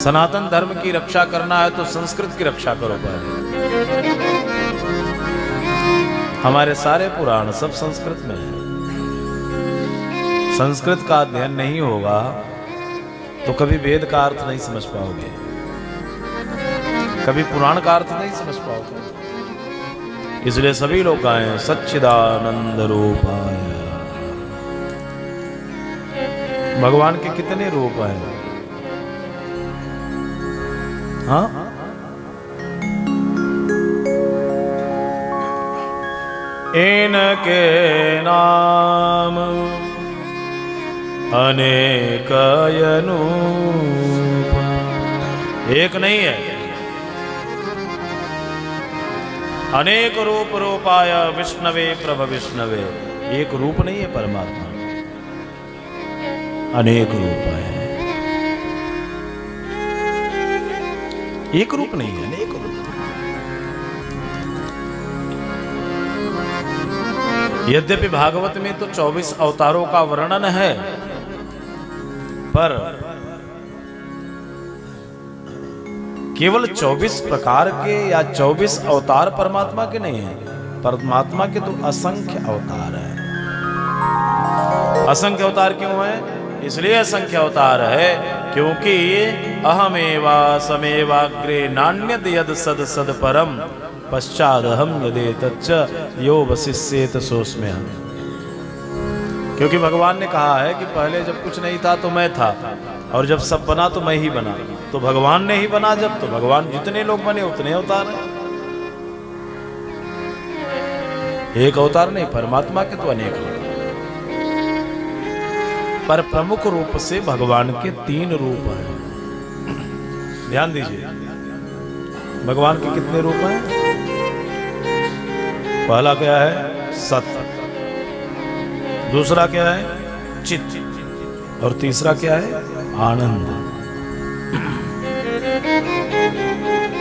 सनातन धर्म की रक्षा करना है तो संस्कृत की रक्षा करो पहले। हमारे सारे पुराण सब संस्कृत में है। संस्कृत का अध्ययन नहीं होगा तो कभी वेद का अर्थ नहीं समझ पाओगे, कभी पुराण का अर्थ नहीं समझ पाओगे। इसलिए सभी लोग गाएं सच्चिदानंद रूपाय। भगवान के कितने रूप हैं? हाँ, इनके नाम अनेक अनूप, एक नहीं है, अनेक रूप रूपाय विष्णवे प्रभ विष्णवे। एक रूप नहीं है परमात्मा, अनेक रूप है। एक रूप नहीं है, अनेक रूप। यद्यपि भागवत में तो 24 अवतारों का वर्णन है, पर केवल 24 प्रकार के या 24 अवतार परमात्मा के नहीं है। परमात्मा के तो असंख्य अवतार हैं। असंख्य अवतार क्यों है? इसलिए असंख्य अवतार है क्योंकि अहमेवा समेवाग्रे नान्यद यद सद सद परम पश्चादहम यदे तच्च यो वशिष्येत सोस्म्यहम्। क्योंकि भगवान ने कहा है कि पहले जब कुछ नहीं था तो मैं था, और जब सब बना तो मैं ही बना। तो भगवान ने ही बना जब, तो भगवान जितने लोग बने उतने अवतार हैं। एक अवतार नहीं, परमात्मा के तो अनेक अवतार। पर प्रमुख रूप से भगवान के 3 रूप हैं। ध्यान दीजिए, भगवान के कितने रूप हैं? पहला क्या है? सत्य। दूसरा क्या है? चित्त। और तीसरा क्या है? आनंद।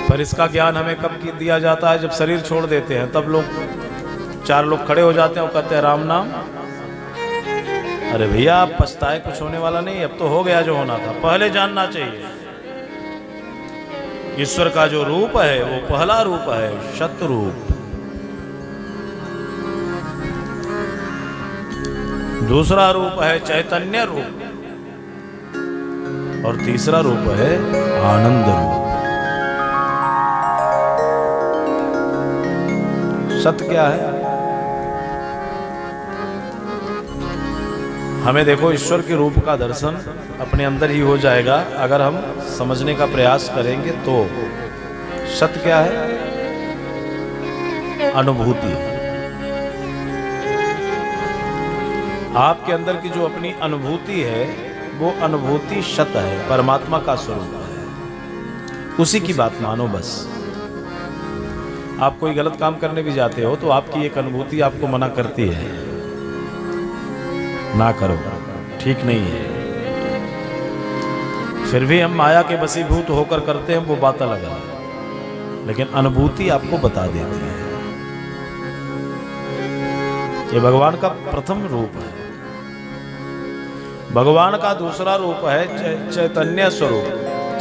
पर इसका ज्ञान हमें कब दिया जाता है? जब शरीर छोड़ देते हैं, तब लोग 4 लोग खड़े हो जाते हैं और कहते हैं राम नाम। अरे भैया, आप पछताए, कुछ होने वाला नहीं, अब तो हो गया जो होना था। पहले जानना चाहिए ईश्वर का जो रूप है वो पहला रूप है सत रूप। दूसरा रूप है चैतन्य रूप, और तीसरा रूप है आनंद रूप। सत क्या है? हमें देखो, ईश्वर के रूप का दर्शन अपने अंदर ही हो जाएगा अगर हम समझने का प्रयास करेंगे तो। सत्य क्या है? अनुभूति। आपके अंदर की जो अपनी अनुभूति है वो अनुभूति सत्य है, परमात्मा का स्वरूप है। उसी की बात मानो बस। आप कोई गलत काम करने भी जाते हो तो आपकी एक अनुभूति आपको मना करती है, ना करो, ठीक नहीं है। फिर भी हम माया के वशीभूत होकर करते हैं, वो बात अलग है, लेकिन अनुभूति आपको बता देती है। ये भगवान का प्रथम रूप है। भगवान का दूसरा रूप है चैतन्य स्वरूप।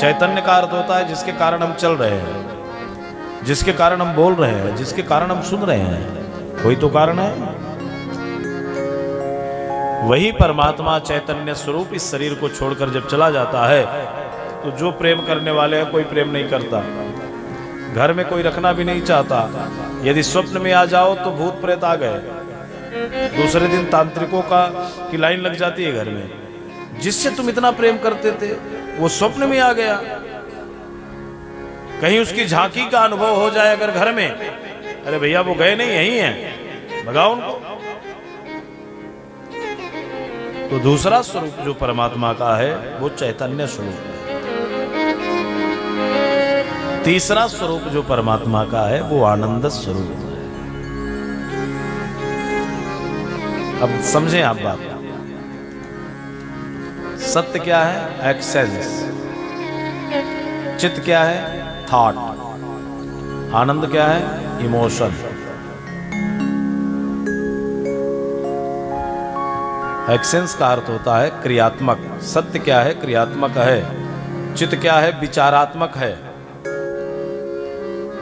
चैतन्य का अर्थ होता है जिसके कारण हम चल रहे हैं, जिसके कारण हम बोल रहे हैं, जिसके कारण हम सुन रहे हैं। कोई तो कारण है। वही परमात्मा चैतन्य स्वरूप इस शरीर को छोड़कर जब चला जाता है तो जो प्रेम करने वाले हैं कोई प्रेम नहीं करता, घर में कोई रखना भी नहीं चाहता। यदि स्वप्न में आ जाओ तो भूत प्रेत आ गए, दूसरे दिन तांत्रिकों की लाइन लग जाती है घर में। जिससे तुम इतना प्रेम करते थे वो स्वप्न में आ गया। कहीं उसकी झांकी का अनुभव हो जाए अगर घर में, अरे भैया वो गए नहीं, यही हैं, भगाओ उनको। तो दूसरा स्वरूप जो परमात्मा का है वो चैतन्य स्वरूप है। तीसरा स्वरूप जो परमात्मा का है वो आनंद स्वरूप है। अब समझें आप बात। सत्य क्या है? एक्सेंस। चित्त क्या है? थॉट। आनंद क्या है? इमोशन। एक्सेंस का अर्थ होता है क्रियात्मक। सत्य क्या है? क्रियात्मक है। चित्त क्या है? विचारात्मक है।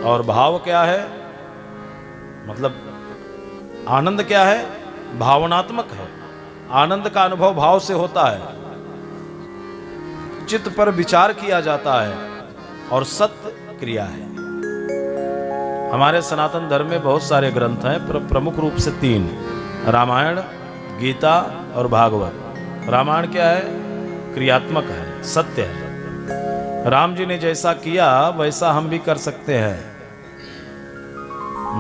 और भाव क्या है? मतलब आनंद क्या है? भावनात्मक है। आनंद का अनुभव भाव से होता है। चित्त पर विचार किया जाता है और सत्य क्रिया है। हमारे सनातन धर्म में बहुत सारे ग्रंथ हैं, प्रमुख रूप से 3: रामायण, गीता और भागवत। रामायण क्या है? क्रियात्मक है, सत्य है। राम जी ने जैसा किया वैसा हम भी कर सकते हैं।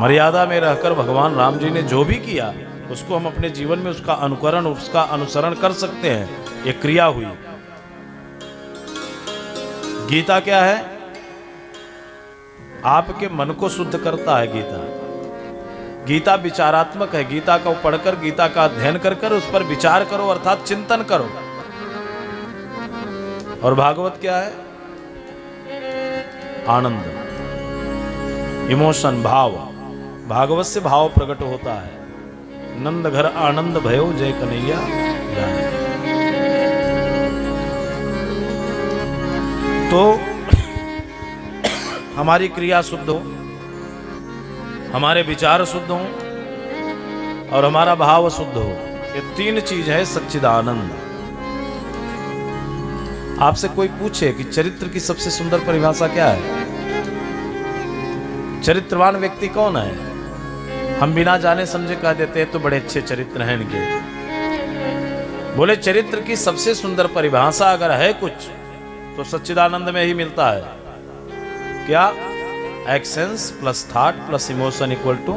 मर्यादा में रहकर भगवान राम जी ने जो भी किया उसको हम अपने जीवन में उसका अनुकरण, उसका अनुसरण कर सकते हैं। ये क्रिया हुई। गीता क्या है? आपके मन को शुद्ध करता है गीता। गीता विचारात्मक है। गीता को पढ़कर, गीता का अध्ययन कर कर उस पर विचार करो, अर्थात चिंतन करो। और भागवत क्या है? आनंद, इमोशन, भाव। भागवत से भाव प्रकट होता है। नंद घर आनंद भयो जय कन्हैया जाने। तो हमारी क्रिया शुद्ध हो, हमारे विचार शुद्ध हो और हमारा भाव शुद्ध हो, ये 3 चीज है सच्चिदानंद। आपसे कोई पूछे कि चरित्र की सबसे सुंदर परिभाषा क्या है? चरित्रवान व्यक्ति कौन है? हम बिना जाने समझे कह देते हैं तो बड़े अच्छे चरित्र हैं इनके। बोले चरित्र की सबसे सुंदर परिभाषा अगर है कुछ तो सच्चिदानंद में ही मिलता है। क्या? Actions plus thought plus emotion equal to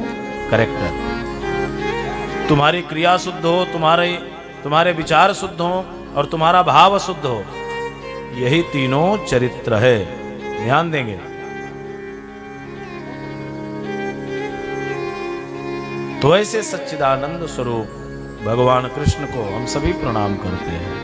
character. तुम्हारी क्रिया शुद्ध हो, तुम्हारे विचार शुद्ध हो और तुम्हारा भाव शुद्ध हो, यही तीनों चरित्र है। ध्यान देंगे। तो ऐसे सच्चिदानंद स्वरूप भगवान कृष्ण को हम सभी प्रणाम करते हैं।